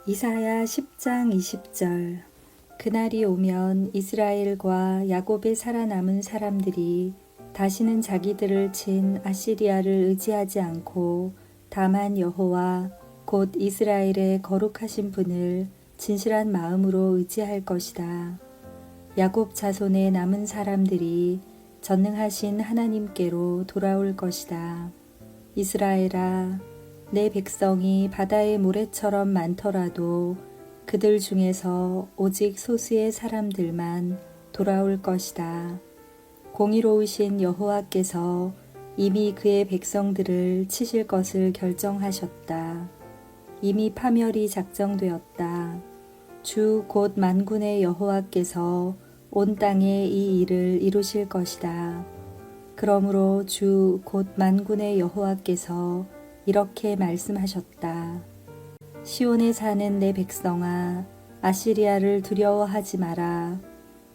이사야 10장 20절. 그날이 오면 이스라엘과 야곱에 살아남은 사람들이 다시는 자기들을 친 아시리아를 의지하지 않고 다만 여호와 곧 이스라엘의 거룩하신 분을 진실한 마음으로 의지할 것이다. 야곱 자손의 남은 사람들이 전능하신 하나님께로 돌아올 것이다. 이스라엘아, 내 백성이 바다의 모래처럼 많더라도 그들 중에서 오직 소수의 사람들만 돌아올 것이다. 공의로우신 여호와께서 이미 그의 백성들을 치실 것을 결정하셨다. 이미 파멸이 작정되었다. 주 곧 만군의 여호와께서 온 땅에 이 일을 이루실 것이다. 그러므로 주 곧 만군의 여호와께서 이렇게 말씀하셨다. 시온에 사는 내 백성아, 아시리아를 두려워하지 마라.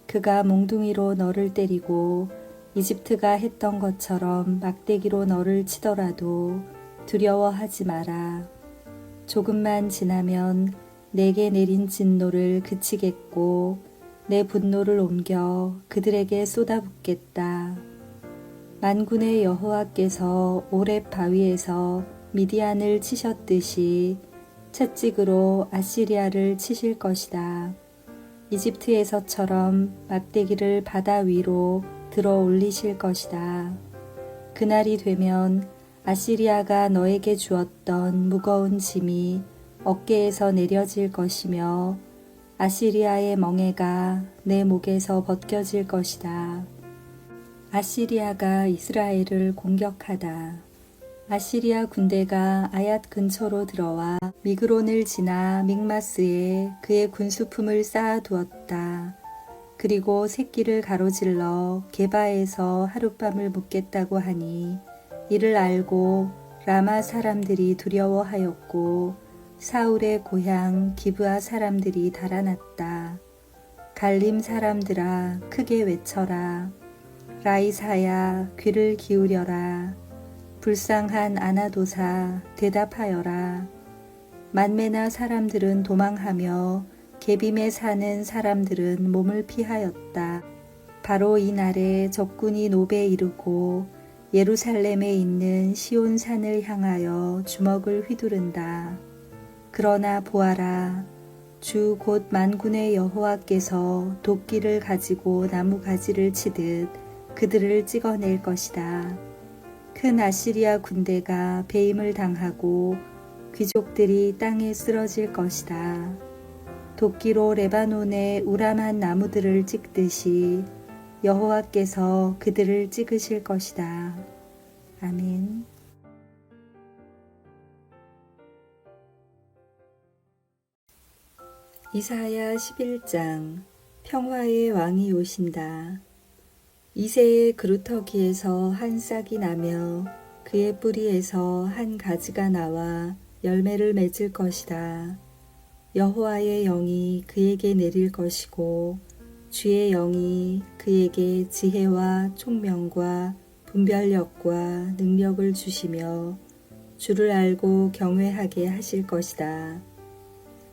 그가 몽둥이로 너를 때리고 이집트가 했던 것처럼 막대기로 너를 치더라도 두려워하지 마라. 조금만 지나면 내게 내린 진노를 그치겠고 내 분노를 옮겨 그들에게 쏟아붓겠다. 만군의 여호와께서 오렙 바위에서 미디안을 치셨듯이 채찍으로 아시리아를 치실 것이다. 이집트에서처럼 막대기를 바다 위로 들어 올리실 것이다. 그날이 되면 아시리아가 너에게 주었던 무거운 짐이 어깨에서 내려질 것이며 아시리아의 멍에가 내 목에서 벗겨질 것이다. 아시리아가 이스라엘을 공격하다. 아시리아 군대가 아얏 근처로 들어와 미그론을 지나 믹마스에 그의 군수품을 쌓아두었다. 그리고 새끼를 가로질러 게바에서 하룻밤을 묵겠다고 하니 이를 알고 라마 사람들이 두려워하였고 사울의 고향 기브아 사람들이 달아났다. 갈림 사람들아 크게 외쳐라. 라이사야 귀를 기울여라. 불쌍한 아나도사 대답하여라. 만메나 사람들은 도망하며 게빔에 사는 사람들은 몸을 피하였다. 바로 이 날에 적군이 노베에 이르고 예루살렘에 있는 시온산을 향하여 주먹을 휘두른다. 그러나 보아라. 주 곧 만군의 여호와께서 도끼를 가지고 나무 가지를 치듯 그들을 찍어낼 것이다. 큰 아시리아 군대가 배임을 당하고 귀족들이 땅에 쓰러질 것이다. 도끼로 레바논의 우람한 나무들을 찍듯이 여호와께서 그들을 찍으실 것이다. 아멘. 이사야 11장. 평화의 왕이 오신다. 이새의 그루터기에서 한 싹이 나며 그의 뿌리에서 한 가지가 나와 열매를 맺을 것이다. 여호와의 영이 그에게 내릴 것이고 주의 영이 그에게 지혜와 총명과 분별력과 능력을 주시며 주를 알고 경외하게 하실 것이다.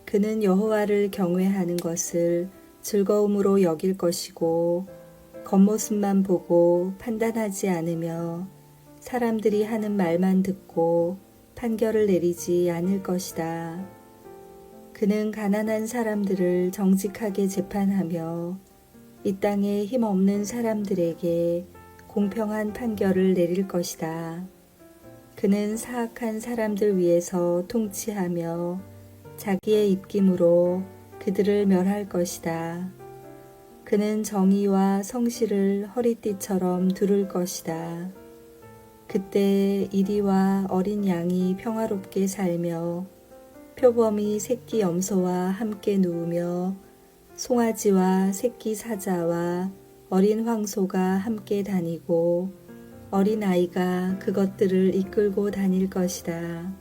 그는 여호와를 경외하는 것을 즐거움으로 여길 것이고 겉모습만 보고 판단하지 않으며 사람들이 하는 말만 듣고 판결을 내리지 않을 것이다. 그는 가난한 사람들을 정직하게 재판하며 이 땅에 힘없는 사람들에게 공평한 판결을 내릴 것이다. 그는 사악한 사람들 위에서 통치하며 자기의 입김으로 그들을 멸할 것이다. 그는 정의와 성실을 허리띠처럼 두를 것이다. 그때 이리와 어린 양이 평화롭게 살며 표범이 새끼 염소와 함께 누우며 송아지와 새끼 사자와 어린 황소가 함께 다니고 어린 아이가 그것들을 이끌고 다닐 것이다.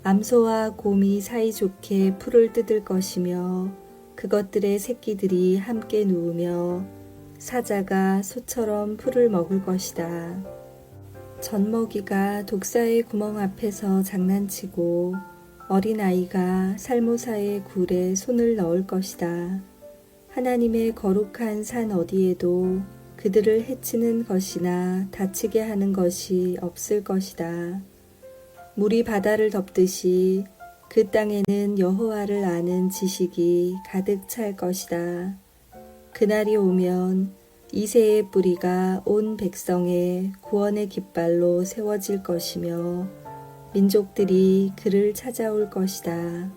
암소와 곰이 사이좋게 풀을 뜯을 것이며 그것들의 새끼들이 함께 누우며 사자가 소처럼 풀을 먹을 것이다. 젖먹이가 독사의 구멍 앞에서 장난치고 어린아이가 살모사의 굴에 손을 넣을 것이다. 하나님의 거룩한 산 어디에도 그들을 해치는 것이나 다치게 하는 것이 없을 것이다. 물이 바다를 덮듯이 그 땅에는 여호와를 아는 지식이 가득 찰 것이다. 그날이 오면 이새의 뿌리가 온 백성의 구원의 깃발로 세워질 것이며 민족들이 그를 찾아올 것이다.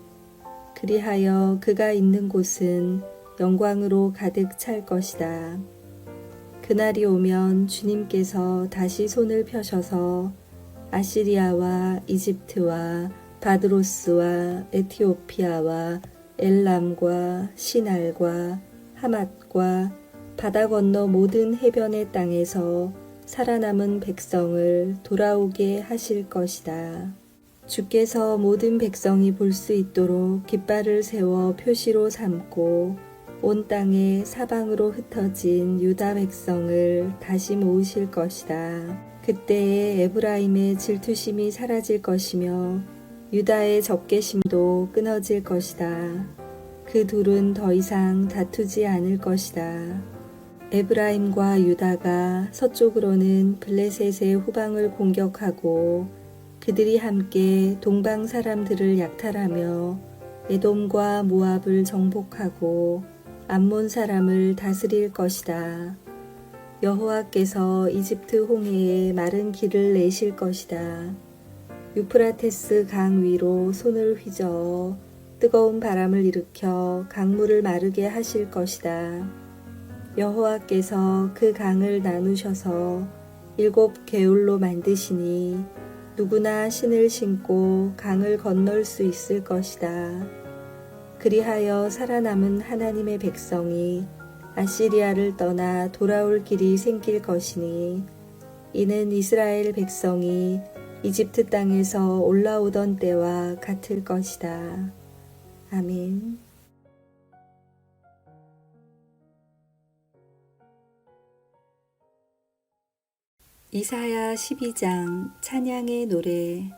그리하여 그가 있는 곳은 영광으로 가득 찰 것이다. 그날이 오면 주님께서 다시 손을 펴셔서 아시리아와 이집트와 바드로스와 에티오피아와 엘람과 시날과 하맛과 바다 건너 모든 해변의 땅에서 살아남은 백성을 돌아오게 하실 것이다. 주께서 모든 백성이 볼 수 있도록 깃발을 세워 표시로 삼고 온 땅에 사방으로 흩어진 유다 백성을 다시 모으실 것이다. 그때에 에브라임의 질투심이 사라질 것이며 유다의 적개심도 끊어질 것이다. 그 둘은 더 이상 다투지 않을 것이다. 에브라임과 유다가 서쪽으로는 블레셋의 후방을 공격하고 그들이 함께 동방 사람들을 약탈하며 에돔과 모압을 정복하고 암몬 사람을 다스릴 것이다. 여호와께서 이집트 홍해에 마른 길을 내실 것이다. 유프라테스 강 위로 손을 휘저어 뜨거운 바람을 일으켜 강물을 마르게 하실 것이다. 여호와께서 그 강을 나누셔서 7 개울로 만드시니 누구나 신을 신고 강을 건널 수 있을 것이다. 그리하여 살아남은 하나님의 백성이 아시리아를 떠나 돌아올 길이 생길 것이니 이는 이스라엘 백성이 이집트 땅에서 올라오던 때와 같을 것이다. 아멘. 이사야 12장 찬양의 노래.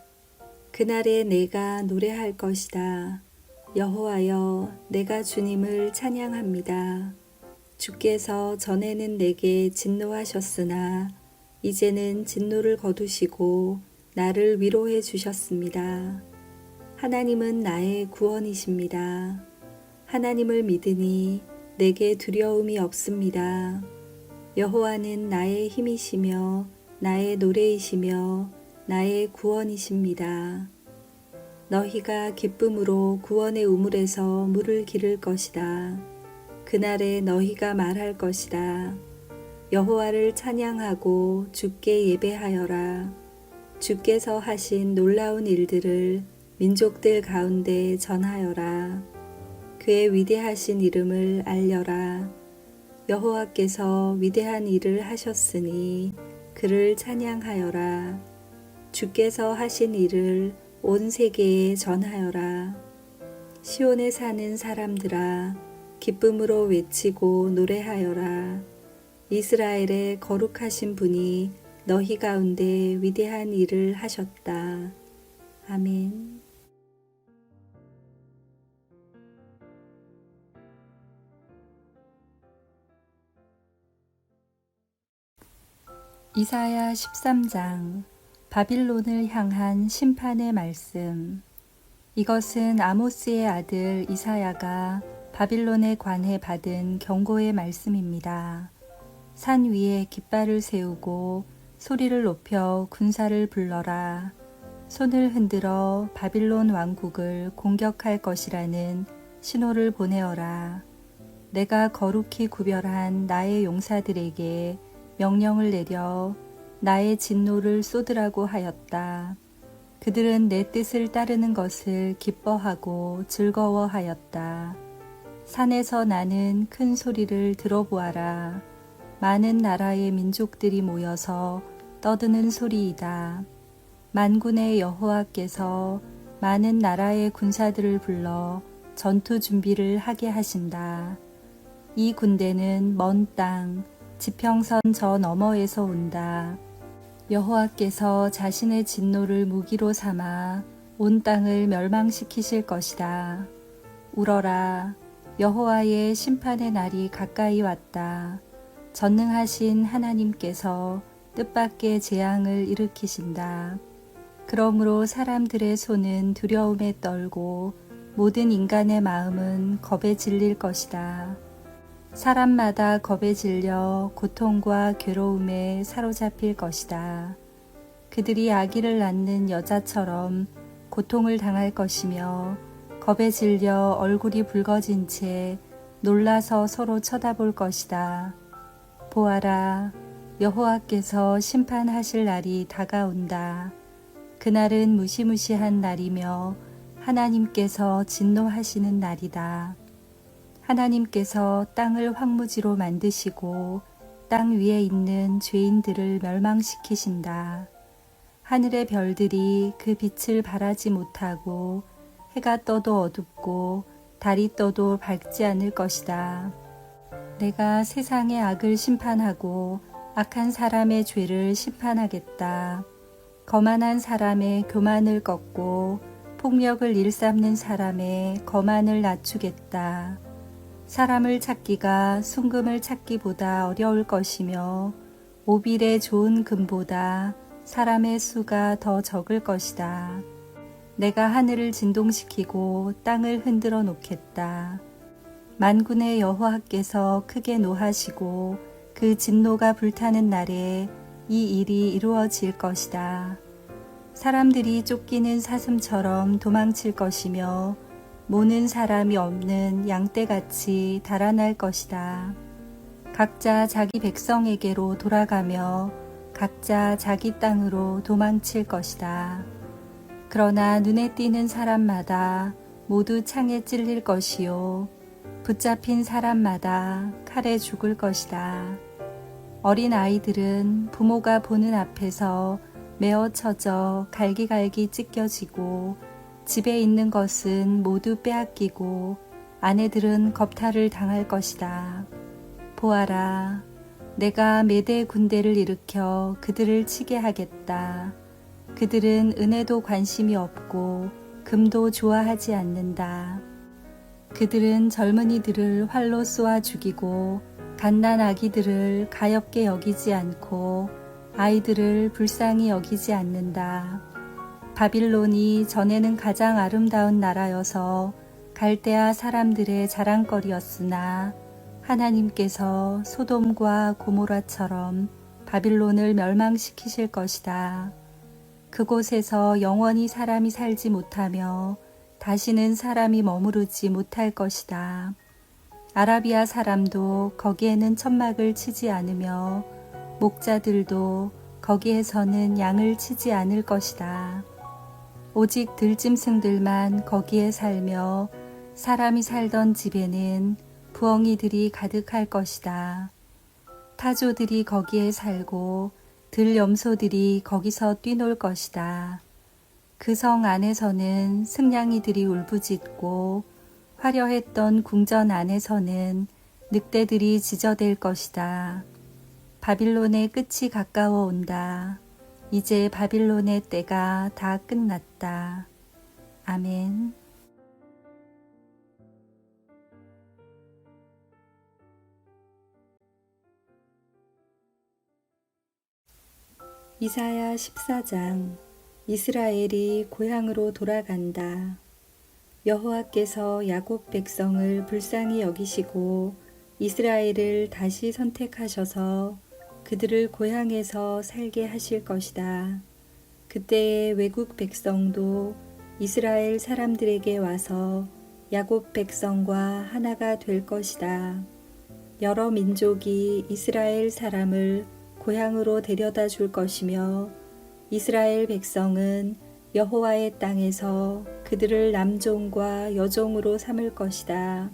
그날에 내가 노래할 것이다. 여호와여, 내가 주님을 찬양합니다. 주께서 전에는 내게 진노하셨으나 이제는 진노를 거두시고 나를 위로해 주셨습니다. 하나님은 나의 구원이십니다. 하나님을 믿으니 내게 두려움이 없습니다. 여호와는 나의 힘이시며 나의 노래이시며 나의 구원이십니다. 너희가 기쁨으로 구원의 우물에서 물을 기를 것이다. 그날에 너희가 말할 것이다. 여호와를 찬양하고 주께 예배하여라. 주께서 하신 놀라운 일들을 민족들 가운데 전하여라. 그의 위대하신 이름을 알려라. 여호와께서 위대한 일을 하셨으니 그를 찬양하여라. 주께서 하신 일을 온 세계에 전하여라. 시온에 사는 사람들아, 기쁨으로 외치고 노래하여라. 이스라엘의 거룩하신 분이 너희 가운데 위대한 일을 하셨다. 아멘. 이사야 13장 바빌론을 향한 심판의 말씀. 이것은 아모스의 아들 이사야가 바빌론에 관해 받은 경고의 말씀입니다. 산 위에 깃발을 세우고 소리를 높여 군사를 불러라. 손을 흔들어 바빌론 왕국을 공격할 것이라는 신호를 보내어라. 내가 거룩히 구별한 나의 용사들에게 명령을 내려 나의 진노를 쏟으라고 하였다. 그들은 내 뜻을 따르는 것을 기뻐하고 즐거워하였다. 산에서 나는 큰 소리를 들어보아라. 많은 나라의 민족들이 모여서 떠드는 소리이다. 만군의 여호와께서 많은 나라의 군사들을 불러 전투 준비를 하게 하신다. 이 군대는 먼 땅, 지평선 저 너머에서 온다. 여호와께서 자신의 진노를 무기로 삼아 온 땅을 멸망시키실 것이다. 울어라. 여호와의 심판의 날이 가까이 왔다. 전능하신 하나님께서 뜻밖의 재앙을 일으키신다. 그러므로 사람들의 손은 두려움에 떨고 모든 인간의 마음은 겁에 질릴 것이다. 사람마다 겁에 질려 고통과 괴로움에 사로잡힐 것이다. 그들이 아기를 낳는 여자처럼 고통을 당할 것이며 겁에 질려 얼굴이 붉어진 채 놀라서 서로 쳐다볼 것이다. 보아라, 여호와께서 심판하실 날이 다가온다. 그날은 무시무시한 날이며 하나님께서 진노하시는 날이다. 하나님께서 땅을 황무지로 만드시고 땅 위에 있는 죄인들을 멸망시키신다. 하늘의 별들이 그 빛을 발하지 못하고 해가 떠도 어둡고 달이 떠도 밝지 않을 것이다. 내가 세상의 악을 심판하고 악한 사람의 죄를 심판하겠다. 거만한 사람의 교만을 꺾고 폭력을 일삼는 사람의 거만을 낮추겠다. 사람을 찾기가 순금을 찾기보다 어려울 것이며 오빌의 좋은 금보다 사람의 수가 더 적을 것이다. 내가 하늘을 진동시키고 땅을 흔들어 놓겠다. 만군의 여호와께서 크게 노하시고 그 진노가 불타는 날에 이 일이 이루어질 것이다. 사람들이 쫓기는 사슴처럼 도망칠 것이며 모는 사람이 없는 양떼같이 달아날 것이다. 각자 자기 백성에게로 돌아가며 각자 자기 땅으로 도망칠 것이다. 그러나 눈에 띄는 사람마다 모두 창에 찔릴 것이요 붙잡힌 사람마다 칼에 죽을 것이다. 어린 아이들은 부모가 보는 앞에서 메어 쳐져 갈기갈기 찢겨지고 집에 있는 것은 모두 빼앗기고 아내들은 겁탈을 당할 것이다. 보아라, 내가 메대 군대를 일으켜 그들을 치게 하겠다. 그들은 은혜도 관심이 없고 금도 좋아하지 않는다. 그들은 젊은이들을 활로 쏘아 죽이고 갓난 아기들을 가엾게 여기지 않고 아이들을 불쌍히 여기지 않는다. 바빌론이 전에는 가장 아름다운 나라여서 갈대아 사람들의 자랑거리였으나 하나님께서 소돔과 고모라처럼 바빌론을 멸망시키실 것이다. 그곳에서 영원히 사람이 살지 못하며 다시는 사람이 머무르지 못할 것이다. 아라비아 사람도 거기에는 천막을 치지 않으며 목자들도 거기에서는 양을 치지 않을 것이다. 오직 들짐승들만 거기에 살며 사람이 살던 집에는 부엉이들이 가득할 것이다. 타조들이 거기에 살고 들염소들이 거기서 뛰놀 것이다. 그 성 안에서는 승냥이들이 울부짖고 화려했던 궁전 안에서는 늑대들이 지저댈 것이다. 바빌론의 끝이 가까워 온다. 이제 바빌론의 때가 다 끝났다. 아멘. 이사야 14장. 이스라엘이 고향으로 돌아간다. 여호와께서 야곱 백성을 불쌍히 여기시고 이스라엘을 다시 선택하셔서 그들을 고향에서 살게 하실 것이다. 그때의 외국 백성도 이스라엘 사람들에게 와서 야곱 백성과 하나가 될 것이다. 여러 민족이 이스라엘 사람을 고향으로 데려다 줄 것이며 이스라엘 백성은 여호와의 땅에서 그들을 남종과 여종으로 삼을 것이다.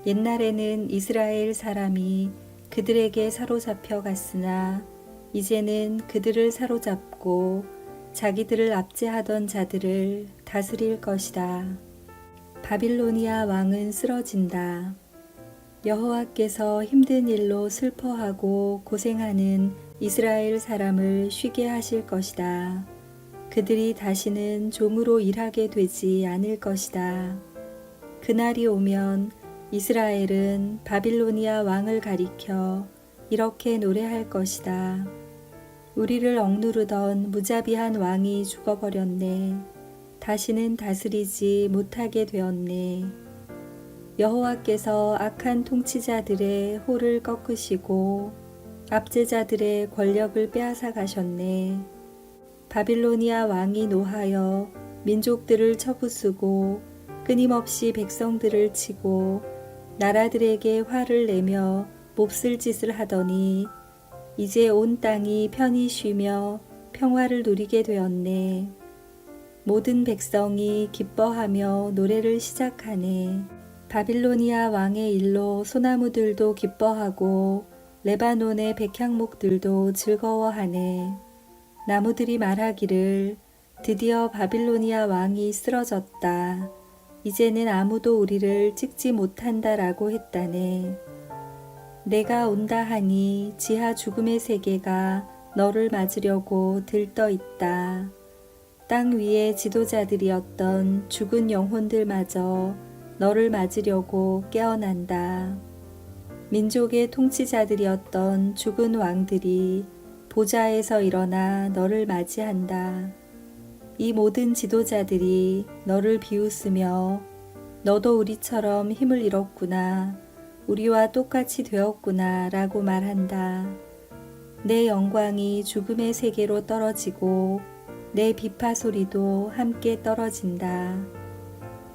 옛날에는 이스라엘 사람이 그들에게 사로잡혀 갔으나 이제는 그들을 사로잡고 자기들을 압제하던 자들을 다스릴 것이다. 바빌로니아 왕은 쓰러진다. 여호와께서 힘든 일로 슬퍼하고 고생하는 이스라엘 사람을 쉬게 하실 것이다. 그들이 다시는 종으로 일하게 되지 않을 것이다. 그날이 오면 이스라엘은 바빌로니아 왕을 가리켜 이렇게 노래할 것이다. 우리를 억누르던 무자비한 왕이 죽어버렸네. 다시는 다스리지 못하게 되었네. 여호와께서 악한 통치자들의 홀을 꺾으시고 압제자들의 권력을 빼앗아 가셨네. 바빌로니아 왕이 노하여 민족들을 쳐부수고 끊임없이 백성들을 치고 나라들에게 화를 내며 몹쓸 짓을 하더니 이제 온 땅이 편히 쉬며 평화를 누리게 되었네. 모든 백성이 기뻐하며 노래를 시작하네. 바빌로니아 왕의 일로 소나무들도 기뻐하고 레바논의 백향목들도 즐거워하네. 나무들이 말하기를 드디어 바빌로니아 왕이 쓰러졌다. 이제는 아무도 우리를 찍지 못한다라고 했다네. 내가 온다 하니 지하 죽음의 세계가 너를 맞으려고 들떠 있다. 땅 위의 지도자들이었던 죽은 영혼들마저 너를 맞으려고 깨어난다. 민족의 통치자들이었던 죽은 왕들이 보좌에서 일어나 너를 맞이한다. 이 모든 지도자들이 너를 비웃으며 너도 우리처럼 힘을 잃었구나. 우리와 똑같이 되었구나 라고 말한다. 내 영광이 죽음의 세계로 떨어지고 내 비파 소리도 함께 떨어진다.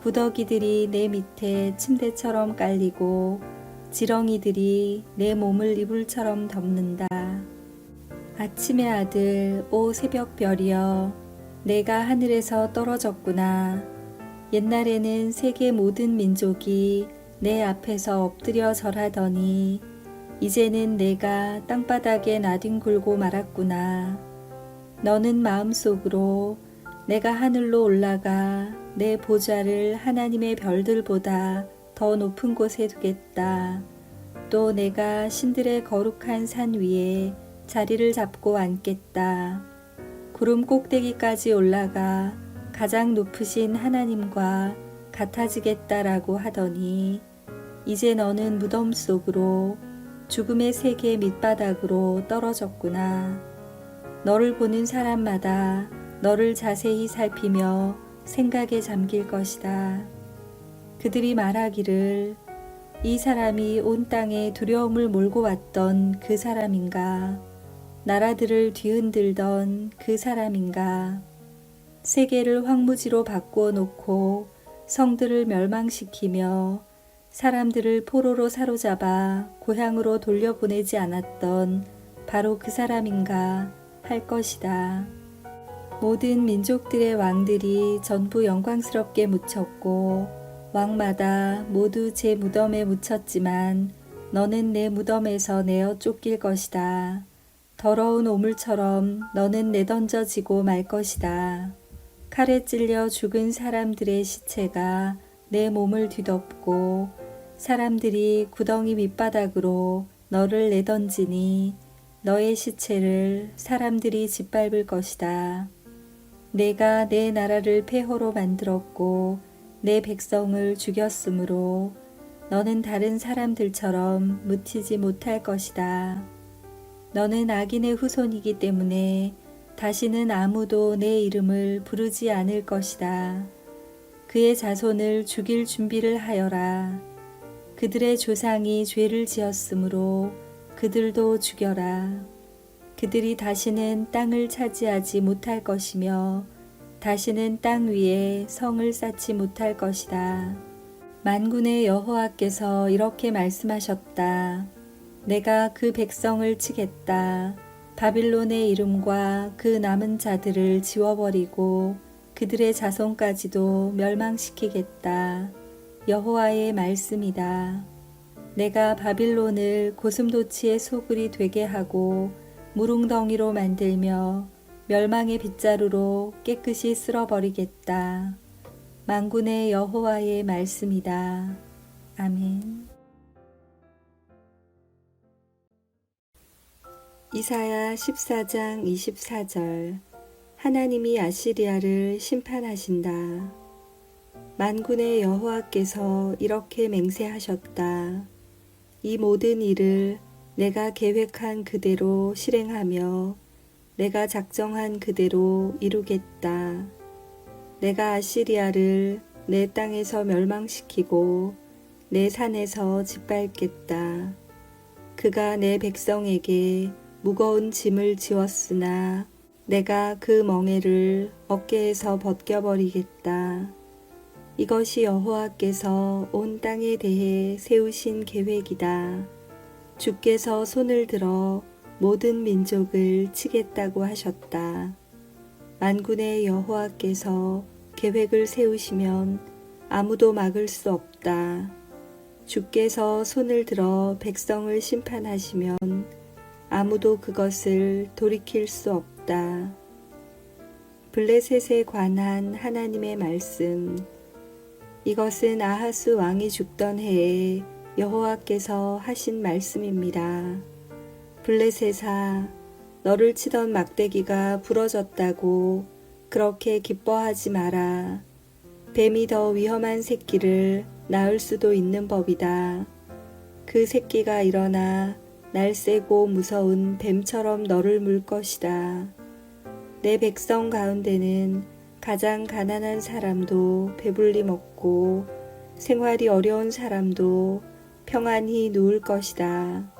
구더기들이 내 밑에 침대처럼 깔리고 지렁이들이 내 몸을 이불처럼 덮는다. 아침의 아들 오 새벽별이여 내가 하늘에서 떨어졌구나. 옛날에는 세계 모든 민족이 내 앞에서 엎드려 절하더니 이제는 내가 땅바닥에 나뒹굴고 말았구나. 너는 마음속으로 내가 하늘로 올라가 내 보좌를 하나님의 별들보다 더 높은 곳에 두겠다. 또 내가 신들의 거룩한 산 위에 자리를 잡고 앉겠다. 구름 꼭대기까지 올라가 가장 높으신 하나님과 같아지겠다라고 하더니 이제 너는 무덤 속으로 죽음의 세계 밑바닥으로 떨어졌구나. 너를 보는 사람마다 너를 자세히 살피며 생각에 잠길 것이다. 그들이 말하기를 이 사람이 온 땅에 두려움을 몰고 왔던 그 사람인가? 나라들을 뒤흔들던 그 사람인가? 세계를 황무지로 바꾸어 놓고 성들을 멸망시키며 사람들을 포로로 사로잡아 고향으로 돌려보내지 않았던 바로 그 사람인가 할 것이다. 모든 민족들의 왕들이 전부 영광스럽게 묻혔고 왕마다 모두 제 무덤에 묻혔지만 너는 내 무덤에서 내어 쫓길 것이다. 더러운 오물처럼 너는 내던져지고 말 것이다. 칼에 찔려 죽은 사람들의 시체가 내 몸을 뒤덮고 사람들이 구덩이 밑바닥으로 너를 내던지니 너의 시체를 사람들이 짓밟을 것이다. 내가 내 나라를 폐허로 만들었고 내 백성을 죽였으므로 너는 다른 사람들처럼 묻히지 못할 것이다. 너는 악인의 후손이기 때문에 다시는 아무도 내 이름을 부르지 않을 것이다. 그의 자손을 죽일 준비를 하여라. 그들의 조상이 죄를 지었으므로 그들도 죽여라. 그들이 다시는 땅을 차지하지 못할 것이며 다시는 땅 위에 성을 쌓지 못할 것이다. 만군의 여호와께서 이렇게 말씀하셨다. 내가 그 백성을 치겠다. 바빌론의 이름과 그 남은 자들을 지워버리고 그들의 자손까지도 멸망시키겠다. 여호와의 말씀이다. 내가 바빌론을 고슴도치의 소굴이 되게 하고 무릉덩이로 만들며 멸망의 빗자루로 깨끗이 쓸어버리겠다. 만군의 여호와의 말씀이다. 아멘. 이사야 14장 24절. 하나님이 아시리아를 심판하신다. 만군의 여호와께서 이렇게 맹세하셨다. 이 모든 일을 내가 계획한 그대로 실행하며 내가 작정한 그대로 이루겠다. 내가 아시리아를 내 땅에서 멸망시키고 내 산에서 짓밟겠다. 그가 내 백성에게 무거운 짐을 지웠으나 내가 그 멍에를 어깨에서 벗겨버리겠다. 이것이 여호와께서 온 땅에 대해 세우신 계획이다. 주께서 손을 들어 모든 민족을 치겠다고 하셨다. 만군의 여호와께서 계획을 세우시면 아무도 막을 수 없다. 주께서 손을 들어 백성을 심판하시면 아무도 그것을 돌이킬 수 없다. 블레셋에 관한 하나님의 말씀. 이것은 아하스 왕이 죽던 해에 여호와께서 하신 말씀입니다. 블레셋아, 너를 치던 막대기가 부러졌다고 그렇게 기뻐하지 마라. 뱀이 더 위험한 새끼를 낳을 수도 있는 법이다. 그 새끼가 일어나 날쌔고 무서운 뱀처럼 너를 물 것이다. 내 백성 가운데는 가장 가난한 사람도 배불리 먹고 생활이 어려운 사람도 평안히 누울 것이다.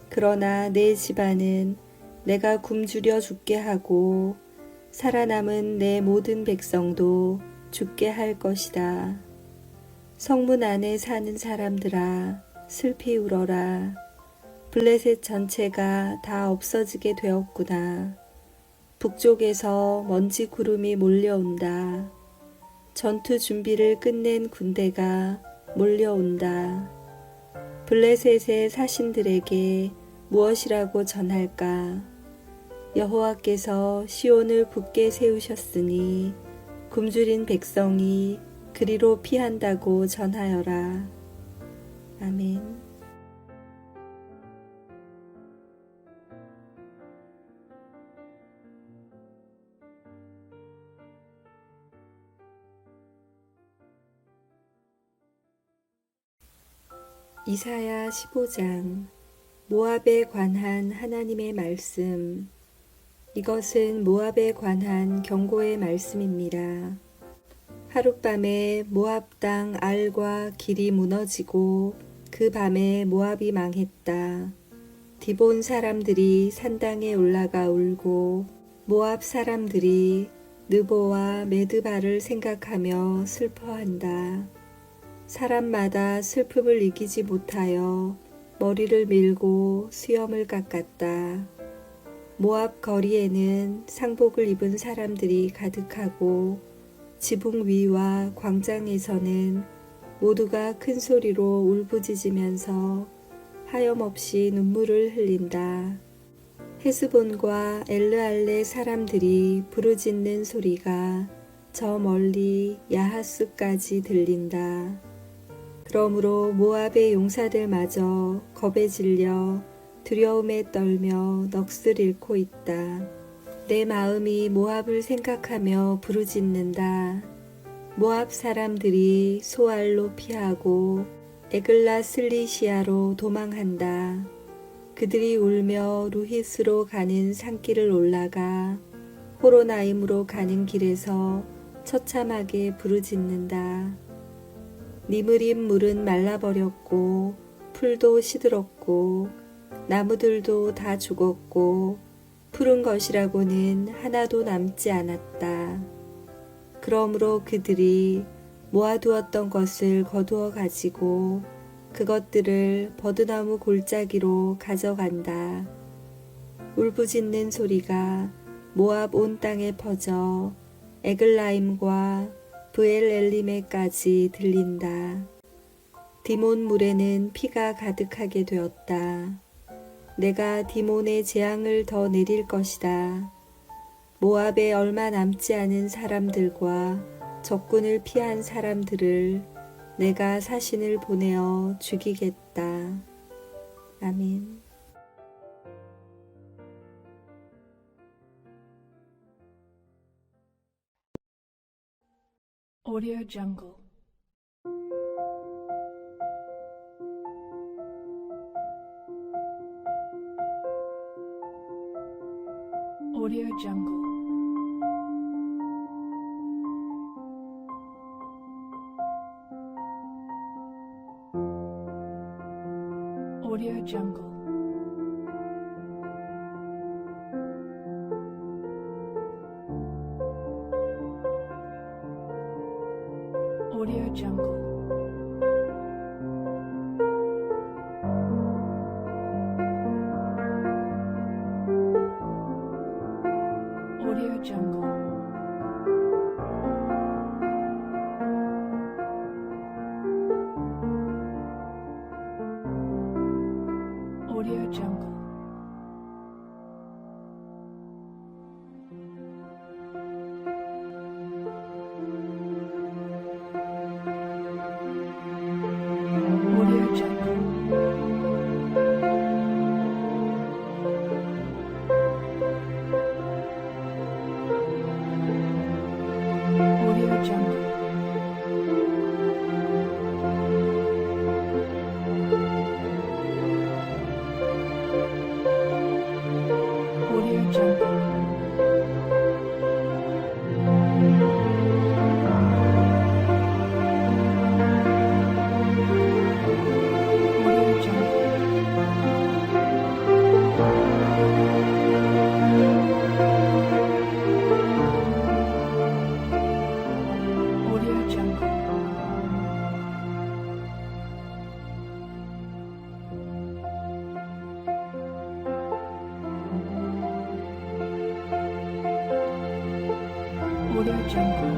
그러나 내 집안은 내가 굶주려 죽게 하고 살아남은 내 모든 백성도 죽게 할 것이다. 성문 안에 사는 사람들아, 슬피 울어라. 블레셋 전체가 다 없어지게 되었구나. 북쪽에서 먼지 구름이 몰려온다. 전투 준비를 끝낸 군대가 몰려온다. 블레셋의 사신들에게 무엇이라고 전할까? 여호와께서 시온을 굳게 세우셨으니 굶주린 백성이 그리로 피한다고 전하여라. 아멘. 이사야 15장. 모압에 관한 하나님의 말씀. 이것은 모압에 관한 경고의 말씀입니다. 하룻밤에 모압 땅 알과 길이 무너지고 그 밤에 모압이 망했다. 디본 사람들이 산당에 올라가 울고 모압 사람들이 느보와 메드바를 생각하며 슬퍼한다. 사람마다 슬픔을 이기지 못하여 머리를 밀고 수염을 깎았다. 모압 거리에는 상복을 입은 사람들이 가득하고 지붕 위와 광장에서는 모두가 큰 소리로 울부짖으면서 하염없이 눈물을 흘린다. 헤스본과 엘르알레 사람들이 부르짖는 소리가 저 멀리 야하스까지 들린다. 그러므로 모압의 용사들마저 겁에 질려 두려움에 떨며 넋을 잃고 있다. 내 마음이 모압을 생각하며 부르짖는다. 모압 사람들이 소알로 피하고 에글라 슬리시아로 도망한다. 그들이 울며 루히스로 가는 산길을 올라가 호로나임으로 가는 길에서 처참하게 부르짖는다. 니므림 물은 말라버렸고 풀도 시들었고 나무들도 다 죽었고 푸른 것이라고는 하나도 남지 않았다. 그러므로 그들이 모아두었던 것을 거두어 가지고 그것들을 버드나무 골짜기로 가져간다. 울부짖는 소리가 모압 온 땅에 퍼져 에글라임과 브엘엘림에까지 들린다. 디몬 물에는 피가 가득하게 되었다. 내가 디몬의 재앙을 더 내릴 것이다. 모압에 얼마 남지 않은 사람들과 적군을 피한 사람들을 내가 사신을 보내어 죽이겠다. 아멘. Audio Jungle. Audio Jungle. Audio Jungle. Audio Jungle. Audio Jungle. Audio Jungle. Audio Jungle. Audio Jungle. Audio Jungle. Audio Jungle. Audio Jungle. Audio Jungle.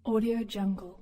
Audio Jungle.